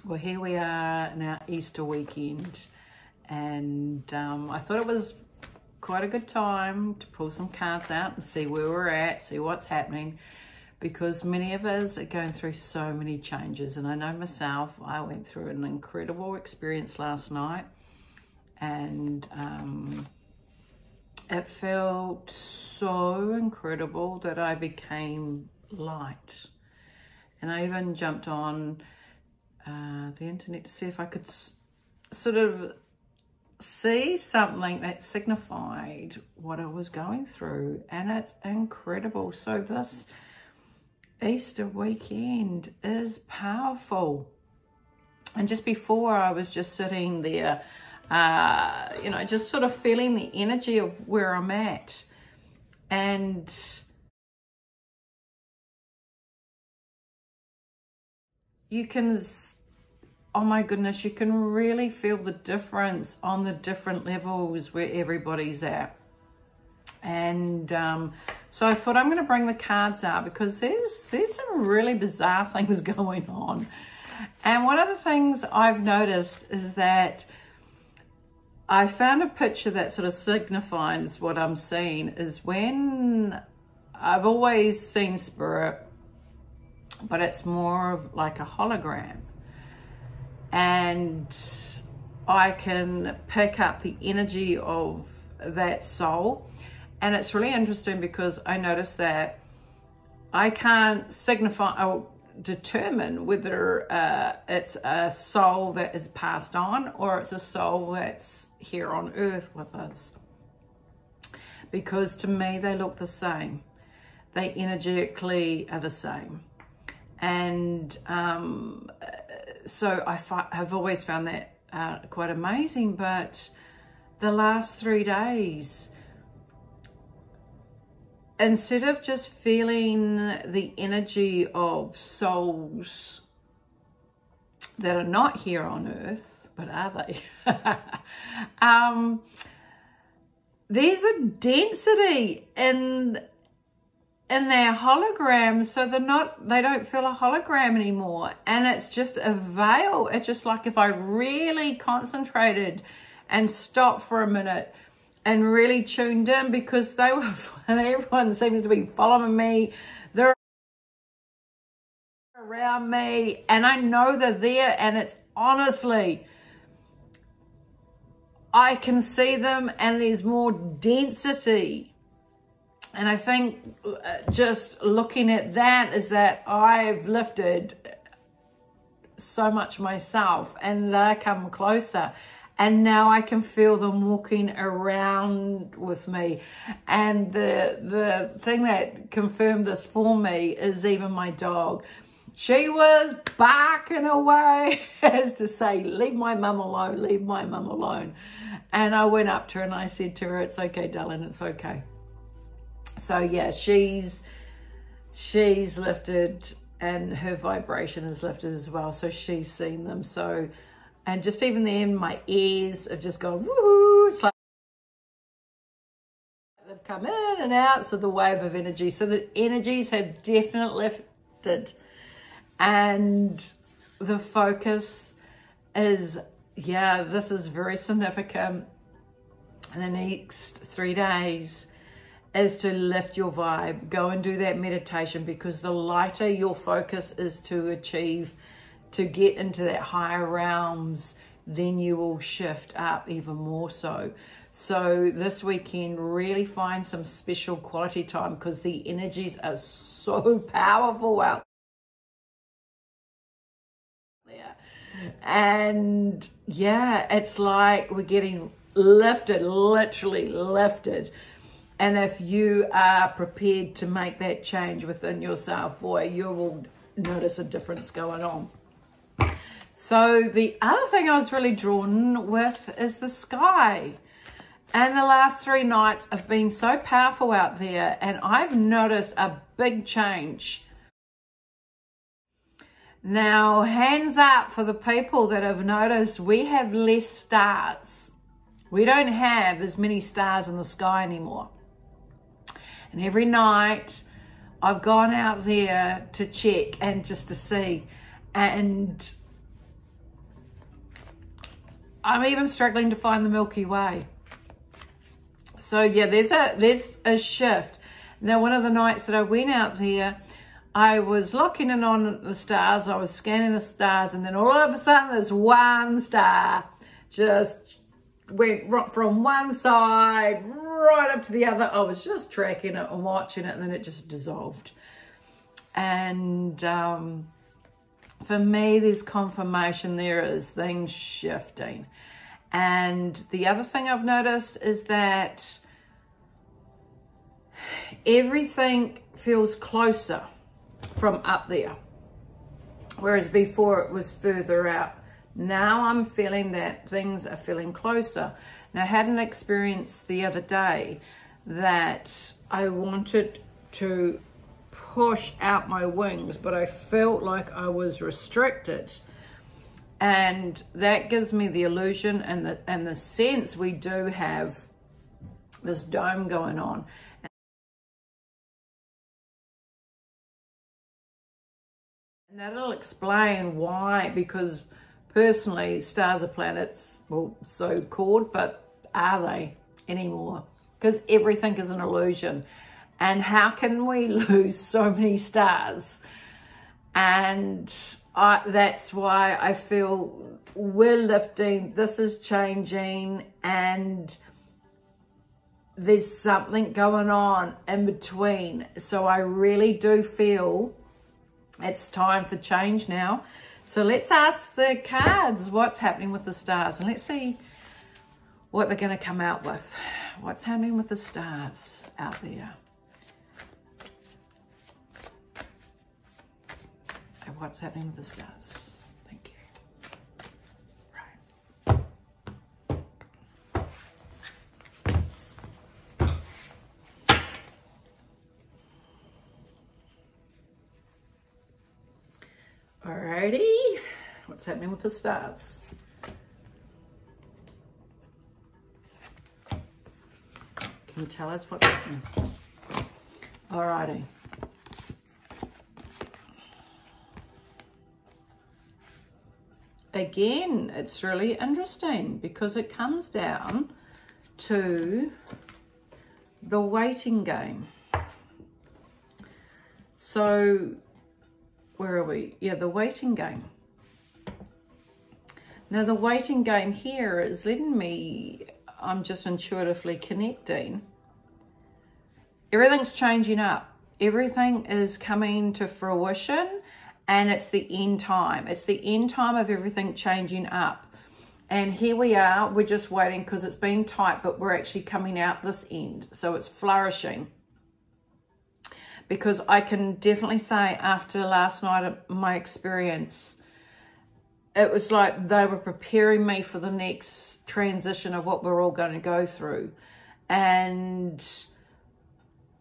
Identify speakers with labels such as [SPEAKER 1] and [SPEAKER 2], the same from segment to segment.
[SPEAKER 1] Well, here we are in our Easter weekend, and I thought it was quite a good time to pull some cards out and see where we're at, see what's happening, because many of us are going through so many changes. And I know myself, I went through an incredible experience last night, and it felt so incredible that I became light. And I even jumped on the internet to see if I could sort of see something that signified what I was going through, and it's incredible. So this Easter weekend is powerful. And just before, I was just sitting there, you know, just sort of feeling the energy of where I'm at, and you can, oh my goodness, you can really feel the difference on the different levels where everybody's at. And so I thought I'm going to bring the cards out because there's some really bizarre things going on. And one of the things I've noticed is that I found a picture that sort of signifies what I'm seeing is when I've always seen spirit, but it's more of like a hologram. And I can pick up the energy of that soul. And it's really interesting because I noticed that I can't signify or determine whether it's a soul that is passed on or it's a soul that's here on earth with us. Because to me, they look the same. They energetically are the same. And so I've always found that quite amazing. But the last 3 days, instead of just feeling the energy of souls that are not here on earth, but are they? There's a density in their holograms, so they don't feel a hologram anymore, and it's just a veil. It's just like if I really concentrated and stopped for a minute and really tuned in, because they were, everyone seems to be following me, they're around me, and I know they're there, and it's honestly, I can see them, and there's more density. And I think just looking at that is that I've lifted so much myself, and they come closer. And now I can feel them walking around with me. And the thing that confirmed this for me is even my dog. She was barking away as to say, leave my mum alone, leave my mum alone. And I went up to her and I said to her, it's okay, darling, it's okay. So yeah, she's lifted, and her vibration is lifted as well. So she's seen them. So, and just even then, my ears have just gone, woo, it's like they've come in and out. So the wave of energy. So the energies have definitely lifted. And the focus is, yeah, this is very significant in the next 3 days, is to lift your vibe. Go and do that meditation, because the lighter your focus is to achieve, to get into that higher realms, then you will shift up even more so. So this weekend, really find some special quality time, because the energies are so powerful out there. And yeah, it's like we're getting lifted, literally lifted. And if you are prepared to make that change within yourself, boy, you will notice a difference going on. So the other thing I was really drawn with is the sky. And the last 3 nights have been so powerful out there, and I've noticed a big change. Now, hands up for the people that have noticed we have less stars. We don't have as many stars in the sky anymore. And every night I've gone out there to check and just to see. And I'm even struggling to find the Milky Way. So yeah, there's a shift. Now, one of the nights that I went out there, I was locking in on the stars. I was scanning the stars, and then all of a sudden, this one star just went from one side right up to the other. I was just tracking it and watching it, and then it just dissolved. And for me, there's confirmation there is things shifting. And the other thing I've noticed is that everything feels closer from up there, whereas before it was further out. Now I'm feeling that things are feeling closer. Now, I had an experience the other day that I wanted to push out my wings, but I felt like I was restricted. And that gives me the illusion and the sense we do have this dome going on. And that'll explain why, because personally, stars are planets, well, so-called, but are they anymore? Because everything is an illusion. And how can we lose so many stars? And that's why I feel we're lifting, this is changing, and there's something going on in between. So I really do feel it's time for change now. So let's ask the cards what's happening with the stars, and let's see what they're going to come out with. What's happening with the stars out there? And what's happening with the stars? Thank you. Right. Alrighty. What's happening with the stars? Can you tell us what's happening? Alrighty. Again, it's really interesting because it comes down to the waiting game. So, where are we? Yeah, the waiting game. Now, the waiting game here is letting me, I'm just intuitively connecting. Everything's changing up. Everything is coming to fruition, and it's the end time. It's the end time of everything changing up. And here we are, we're just waiting because it's been tight, but we're actually coming out this end. So it's flourishing. Because I can definitely say after last night, my experience, it was like they were preparing me for the next transition of what we're all going to go through. And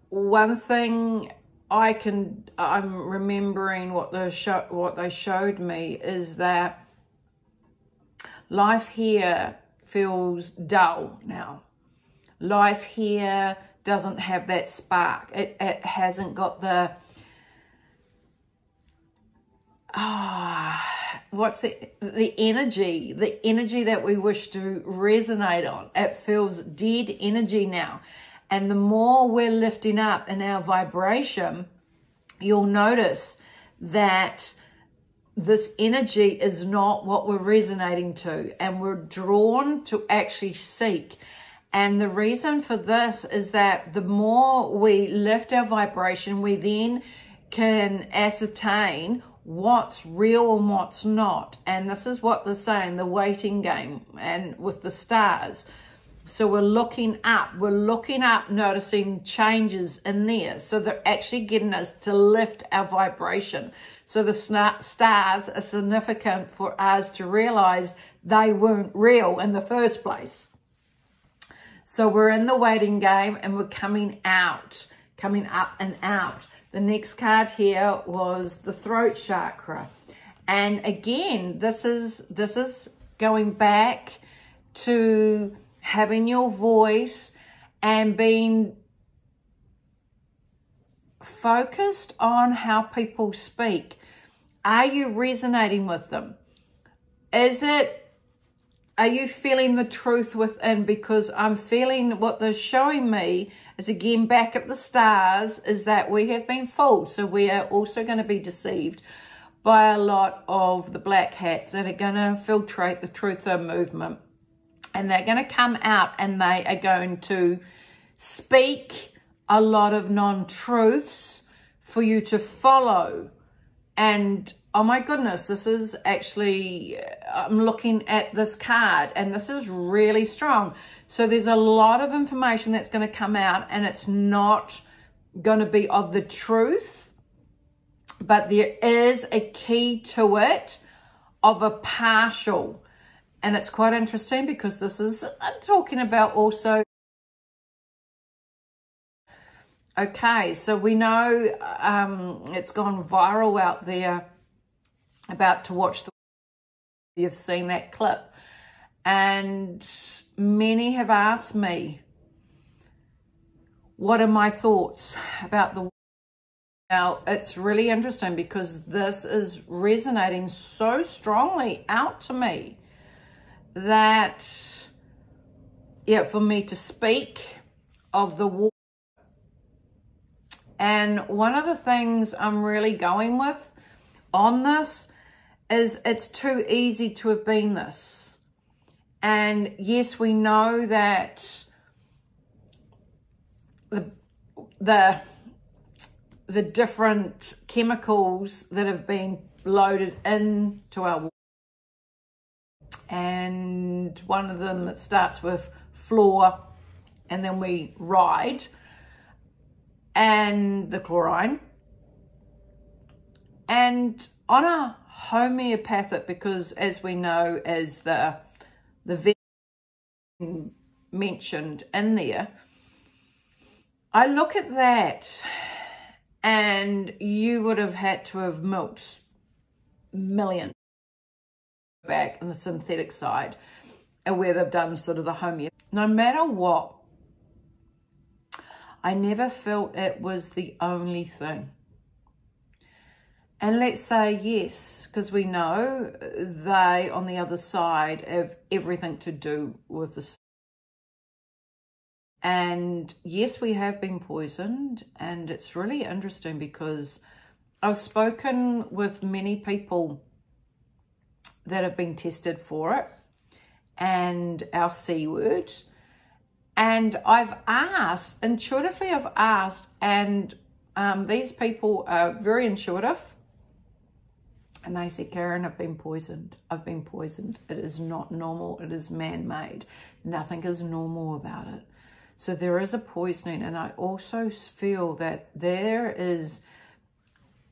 [SPEAKER 1] one thing I'm remembering what they showed me is that life here feels dull now. Life here doesn't have that spark. It hasn't got the what's the energy that we wish to resonate on. It feels dead energy now. And the more we're lifting up in our vibration, you'll notice that this energy is not what we're resonating to, and we're drawn to actually seek. And the reason for this is that the more we lift our vibration, we then can ascertain what's real and what's not. And this is what they're saying, the waiting game, and with the stars. So we're looking up, noticing changes in there. So they're actually getting us to lift our vibration. So the stars are significant for us to realize they weren't real in the first place. So we're in the waiting game and we're coming out, coming up and out. The next card here was the throat chakra. And again, this is going back to having your voice and being focused on how people speak. Are you resonating with them? Is it are you feeling the truth within? Because I'm feeling what they're showing me is, again, back at the stars, is that we have been fooled. So we are also going to be deceived by a lot of the black hats that are going to filtrate the truther movement. And they're going to come out and they are going to speak a lot of non-truths for you to follow. And oh my goodness, this is actually, I'm looking at this card and this is really strong. So there's a lot of information that's going to come out and it's not going to be of the truth, but there is a key to it of a partial. And it's quite interesting because this is talking about also. Okay, so we know it's gone viral out there about to watch the. You've seen that clip. And many have asked me, what are my thoughts about the. Now, it's really interesting because this is resonating so strongly out to me that, yeah, for me to speak of the war. And one of the things I'm really going with on this is it's too easy to have been this. And yes, we know that the different chemicals that have been loaded into our water. And one of them that starts with fluor and then we ride, and the chlorine. And on a homeopathic, because as we know, as the mentioned in there, I look at that and you would have had to have milked millions back in the synthetic side and where they've done sort of the homeopathy. No matter what, I never felt it was the only thing. And let's say yes, because we know they on the other side have everything to do with the. And yes, we have been poisoned, and it's really interesting because I've spoken with many people that have been tested for it and our C word. And I've asked, intuitively I've asked, and these people are very intuitive. And they said, Karen, I've been poisoned. I've been poisoned. It is not normal. It is man-made. Nothing is normal about it. So there is a poisoning. And I also feel that there is,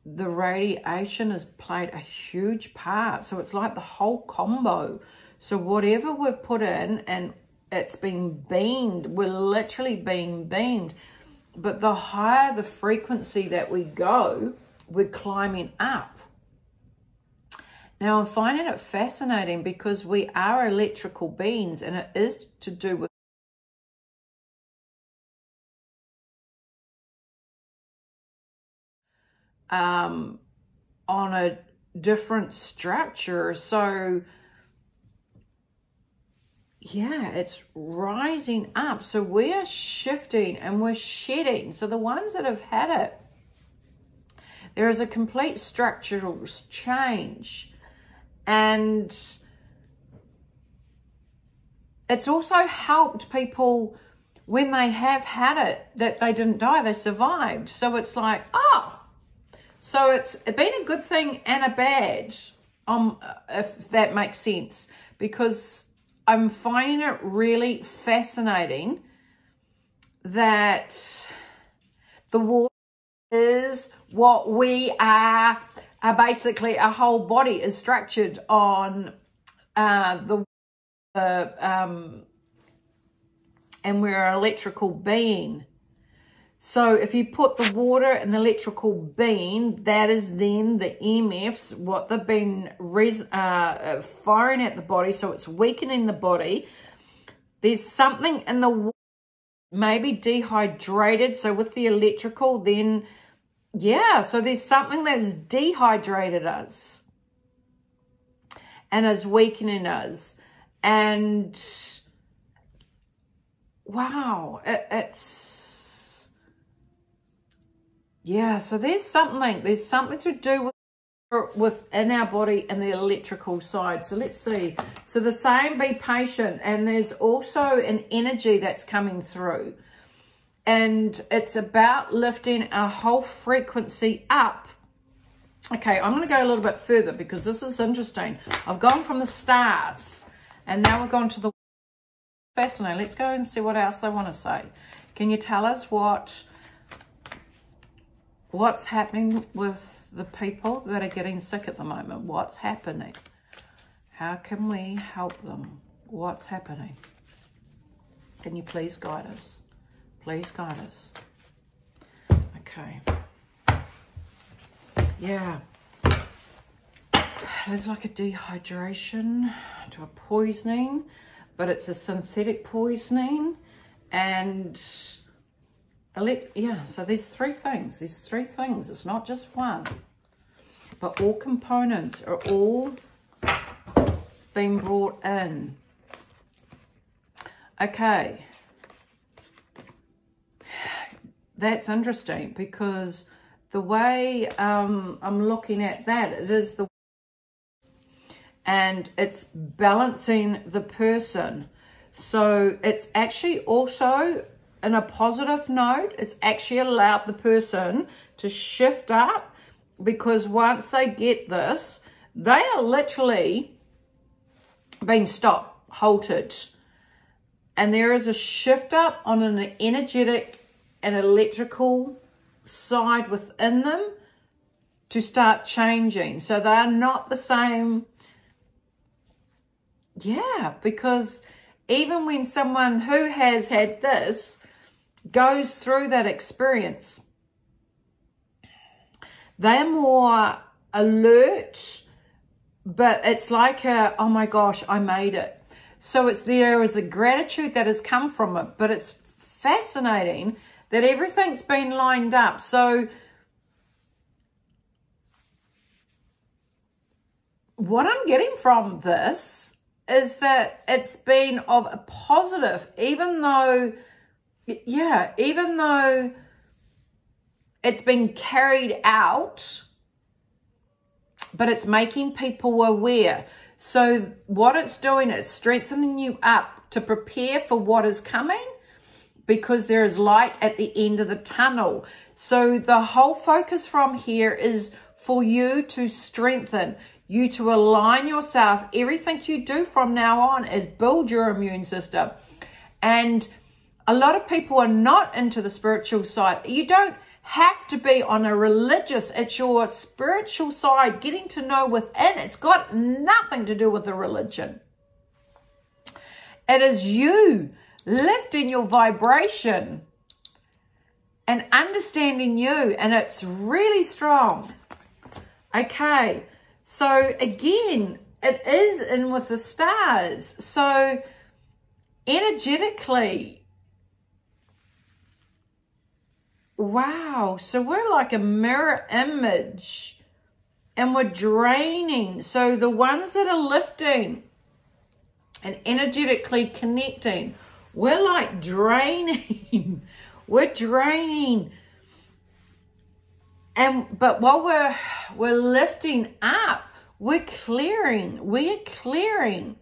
[SPEAKER 1] the radiation has played a huge part. So it's like the whole combo. So whatever we've put in and it's been beamed, we're literally being beamed. But the higher the frequency that we go, we're climbing up. Now, I'm finding it fascinating because we are electrical beings and it is to do with on a different structure. So yeah, it's rising up. So we're shifting and we're shedding. So the ones that have had it, there is a complete structural change. And it's also helped people when they have had it, that they didn't die, they survived. So it's like, oh, so it's been a good thing and a bad, if that makes sense, because I'm finding it really fascinating that the water is what we are. Basically, our whole body is structured on and we're an electrical being. So if you put the water in the electrical being, that is then the EMFs, what they've been firing at the body, so it's weakening the body. There's something in the water, maybe dehydrated, so with the electrical, then, yeah, so there's something that has dehydrated us and is weakening us. And wow, it's, yeah, so there's something to do within our body and the electrical side. So let's see. So the same, be patient, and there's also an energy that's coming through, and it's about lifting our whole frequency up. Okay, I'm going to go a little bit further because this is interesting. I've gone from the stars and now we've gone to the fascinating. Let's go and see what else they want to say. Can you tell us what's happening with the people that are getting sick at the moment? What's happening? How can we help them? What's happening? Can you please guide us? Please guide us. Okay. Yeah. There's like a dehydration to a poisoning, but it's a synthetic poisoning. And yeah, so there's three things. There's three things. It's not just one, but all components are all being brought in. Okay. That's interesting because the way I'm looking at that, it is the, and it's balancing the person. So it's actually also, in a positive note, it's actually allowed the person to shift up, because once they get this, they are literally being stopped, halted. And there is a shift up on an energetic and electrical side within them to start changing. So they are not the same. Yeah, because even when someone who has had this goes through that experience, they're more alert, but it's like a, oh my gosh, I made it. So there is a gratitude that has come from it, but it's fascinating that everything's been lined up. So what I'm getting from this is that it's been of a positive, even though, yeah, even though it's been carried out, but it's making people aware. So what it's doing, it's strengthening you up to prepare for what is coming, because there is light at the end of the tunnel. So the whole focus from here is for you to strengthen, you to align yourself. Everything you do from now on is build your immune system. And a lot of people are not into the spiritual side. You don't have to be on a religious, it's your spiritual side, getting to know within. It's got nothing to do with the religion. It is you lifting your vibration and understanding you, and it's really strong. Okay, so again, it is in with the stars. So energetically, wow, so we're like a mirror image and we're draining. So the ones that are lifting and energetically connecting, we're like draining. We're draining. But while we're lifting up, we're clearing. We're clearing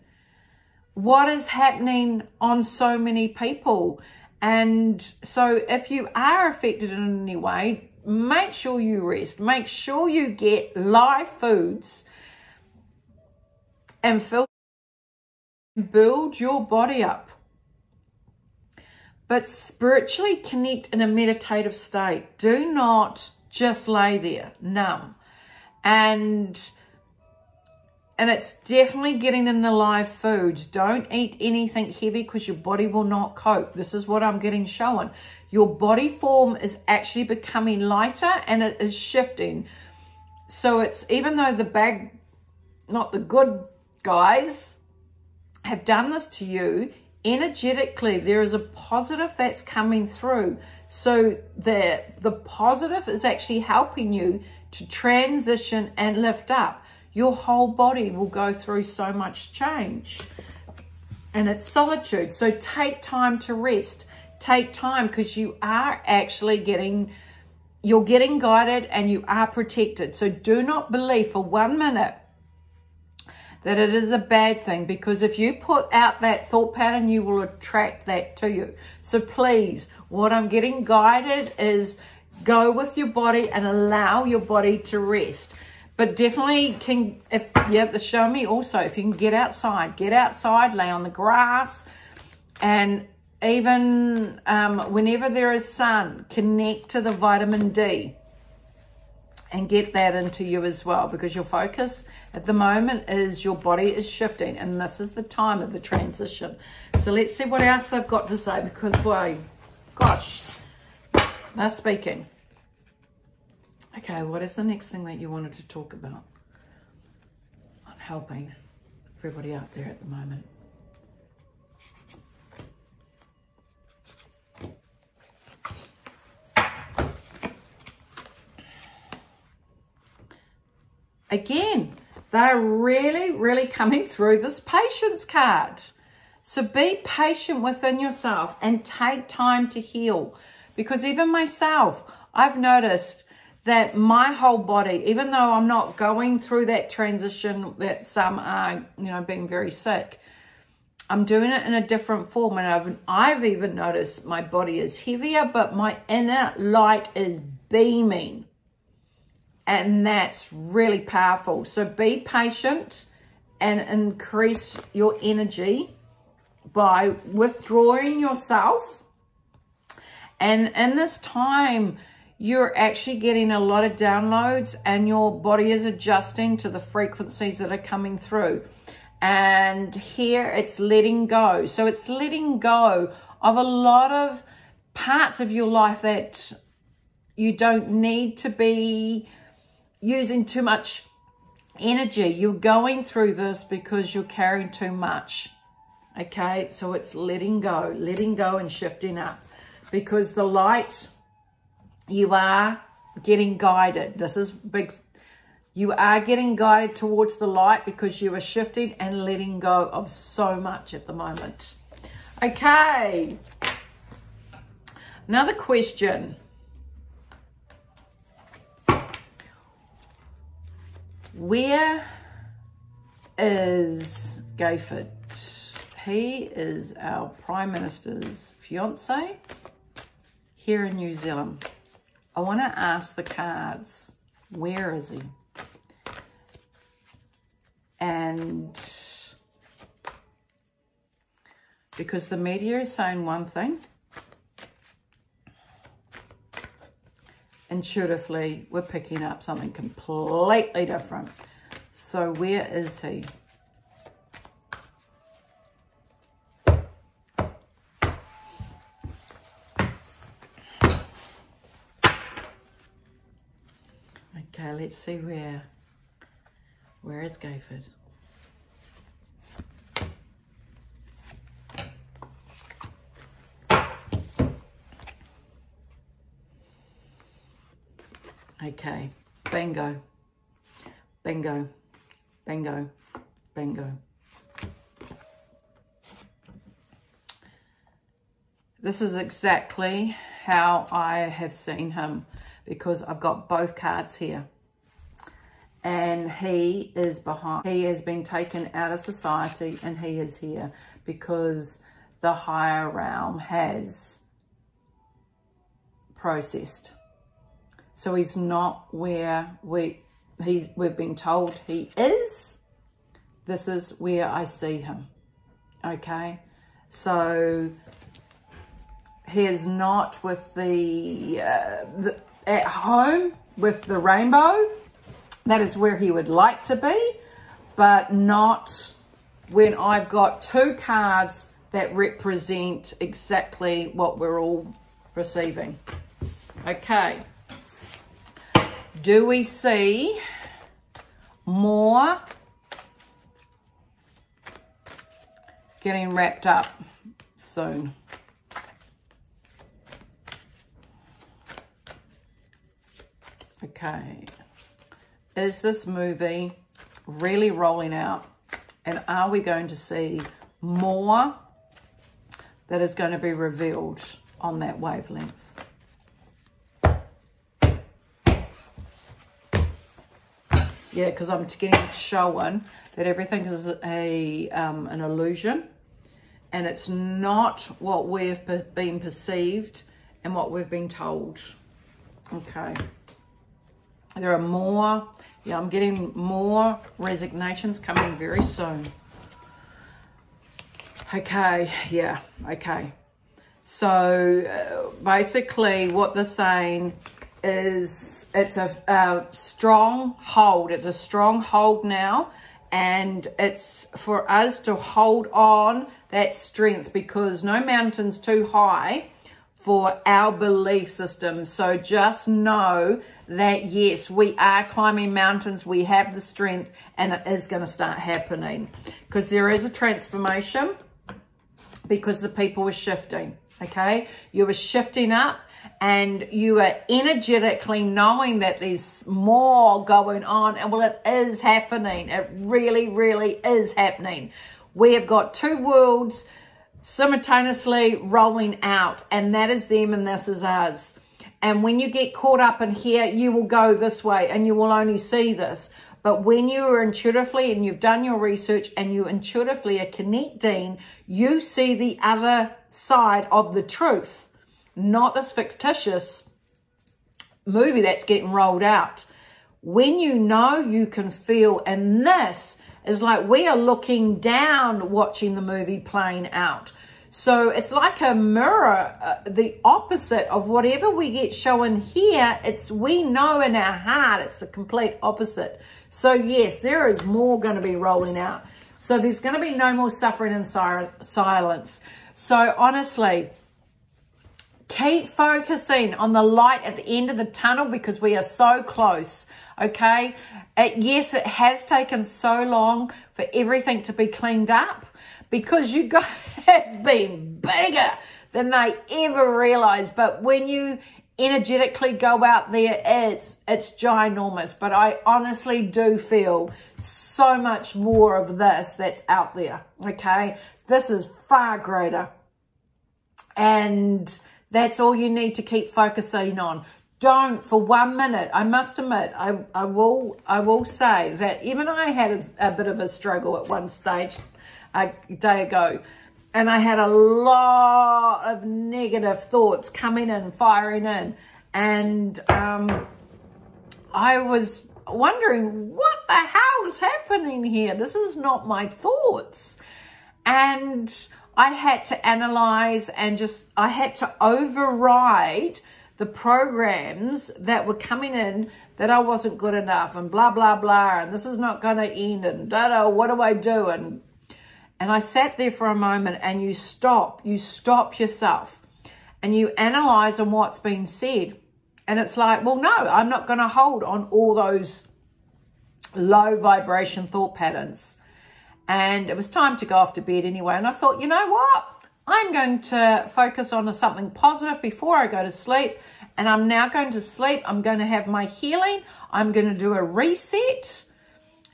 [SPEAKER 1] what is happening on so many people. And so if you are affected in any way, make sure you rest. Make sure you get live foods and build your body up. But spiritually connect in a meditative state. Do not just lay there numb. And it's definitely getting in the live foods. Don't eat anything heavy because your body will not cope. This is what I'm getting shown. Your body form is actually becoming lighter and it is shifting. So it's, even though the bad, not the good guys have done this to you, energetically there is a positive that's coming through. So the positive is actually helping you to transition and lift up. Your whole body will go through so much change. and it's solitude. So take time to rest. Take time, because you are actually you're getting guided and you are protected. So do not believe for 1 minute that it is a bad thing, because if you put out that thought pattern, you will attract that to you. So please, what I'm getting guided is go with your body and allow your body to rest. But definitely if you have to show me also, if you can get outside, lay on the grass, and even whenever there is sun, connect to the vitamin D and get that into you as well, because your focus at the moment is your body is shifting, and this is the time of the transition. So let's see what else they've got to say, because, boy, gosh, they're speaking. Okay, what is the next thing that you wanted to talk about on helping everybody out there at the moment? Again, they're really, really coming through this patience card. So be patient within yourself and take time to heal. Because even myself, I've noticed that my whole body, even though I'm not going through that transition that some are, being very sick, I'm doing it in a different form. And I've even noticed my body is heavier, but my inner light is beaming. And that's really powerful. So be patient and increase your energy by withdrawing yourself. And in this time, you're actually getting a lot of downloads, and your body is adjusting to the frequencies that are coming through. And here it's letting go. So it's letting go of a lot of parts of your life that you don't need to be using too much energy. You're going through this because you're carrying too much. Okay, so it's letting go and shifting up, because the light, you are getting guided. This is big. You are getting guided towards the light because you are shifting and letting go of so much at the moment. Okay, another question. Where is GAYFORD? He is our Prime Minister's fiance here in New Zealand. I want to ask the cards, where is he? And because the media is saying one thing, intuitively we're picking up something completely different. So where is he? Okay, let's see where is GAYFORD? Okay, bingo, bingo, bingo, bingo. This is exactly how I have seen him, because I've got both cards here. And he is behind. He has been taken out of society, and he is here because the higher realm has processed. So he's not where we've been told he is. This is where I see him. Okay, so he is not with the at home with the rainbow. That is where he would like to be, but not when I've got two cards that represent exactly what we're all receiving. Okay. Do we see more getting wrapped up soon? Okay. Is this movie really rolling out? And are we going to see more that is going to be revealed on that wavelength. Yeah, because I'm getting shown that everything is an illusion, and it's not what we've been perceived and what we've been told. Okay. There are more. Yeah, I'm getting more resignations coming very soon. Okay, yeah, okay. So basically what they're saying is it's a strong hold. It's a strong hold now, and it's for us to hold on that strength, because no mountain's too high for our belief system. So just know that, yes, we are climbing mountains. We have the strength, and it is going to start happening, because there is a transformation, because the people were shifting, okay? You were shifting up, and you are energetically knowing that there's more going on. And well, it is happening. It really, really is happening. We have got two worlds simultaneously rolling out, and that is them and this is us. And when you get caught up in here, you will go this way and you will only see this. But when you are intuitively, and you've done your research, and you intuitively are connecting, you see the other side of the truth, not this fictitious movie that's getting rolled out. When you know, you can feel, and this is like we are looking down watching the movie playing out. So it's like a mirror, the opposite of whatever we get shown here. We know in our heart it's the complete opposite. So yes, there is more going to be rolling out. So there's going to be no more suffering and silence. So honestly, keep focusing on the light at the end of the tunnel, because we are so close, okay? Yes, it has taken so long for everything to be cleaned up, because you guys, it's been bigger than they ever realized. But when you energetically go out there, it's ginormous. But I honestly do feel so much more of this that's out there, okay? This is far greater. And that's all you need to keep focusing on. Don't for 1 minute, I must admit, I will say that even I had a bit of a struggle at one stage a day ago, and I had a lot of negative thoughts coming in, firing in, and I was wondering, what the hell is happening here? This is not my thoughts. And I had to analyze, and I had to override the programs that were coming in that I wasn't good enough, and blah, blah, blah, and this is not going to end, and da-da, what do I do? And I sat there for a moment, and you stop yourself, and you analyze on what's been said. And it's like, well, no, I'm not going to hold on all those low vibration thought patterns. And it was time to go off to bed anyway. And I thought, you know what? I'm going to focus on something positive before I go to sleep. And I'm now going to sleep. I'm going to have my healing. I'm going to do a reset.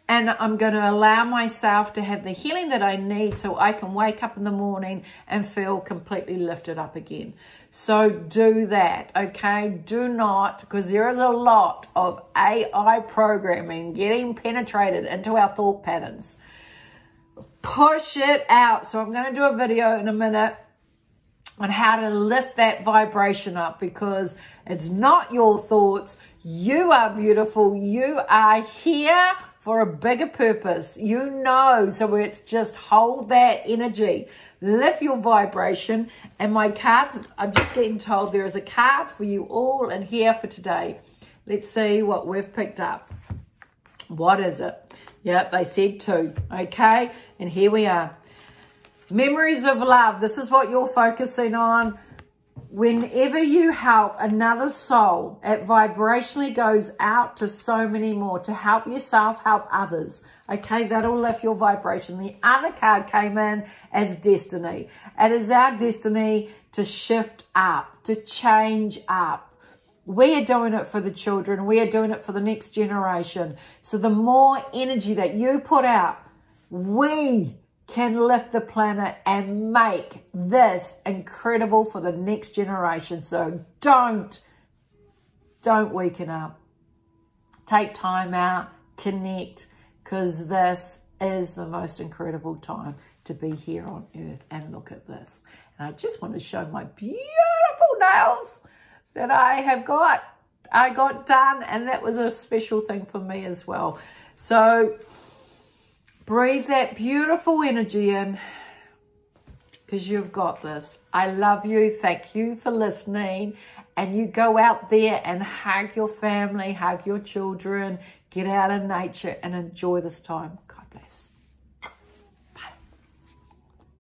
[SPEAKER 1] And I'm going to allow myself to have the healing that I need, so I can wake up in the morning and feel completely lifted up again. So do that, okay? Do not, because there is a lot of AI programming getting penetrated into our thought patterns. Push it out. So I'm going to do a video in a minute on how to lift that vibration up, because it's not your thoughts. You are beautiful. You are here for a bigger purpose, you know. So it's just hold that energy, lift your vibration. And my cards, I'm just getting told there is a card for you all in here for today. Let's see what we've picked up. What is it? Yep, they said 2, okay? And here we are. Memories of love. This is what you're focusing on. Whenever you help another soul, it vibrationally goes out to so many more. To help yourself, help others. Okay, that'll lift your vibration. The other card came in as destiny. It is our destiny to shift up, to change up. We are doing it for the children. We are doing it for the next generation. So the more energy that you put out, we can lift the planet and make this incredible for the next generation. So don't weaken up. Take time out, connect, because this is the most incredible time to be here on earth. And look at this. And I just want to show my beautiful nails that I got done, and that was a special thing for me as well. So breathe that beautiful energy in, because you've got this. I love you. Thank you for listening. And you go out there and hug your family, hug your children, get out in nature and enjoy this time. God bless.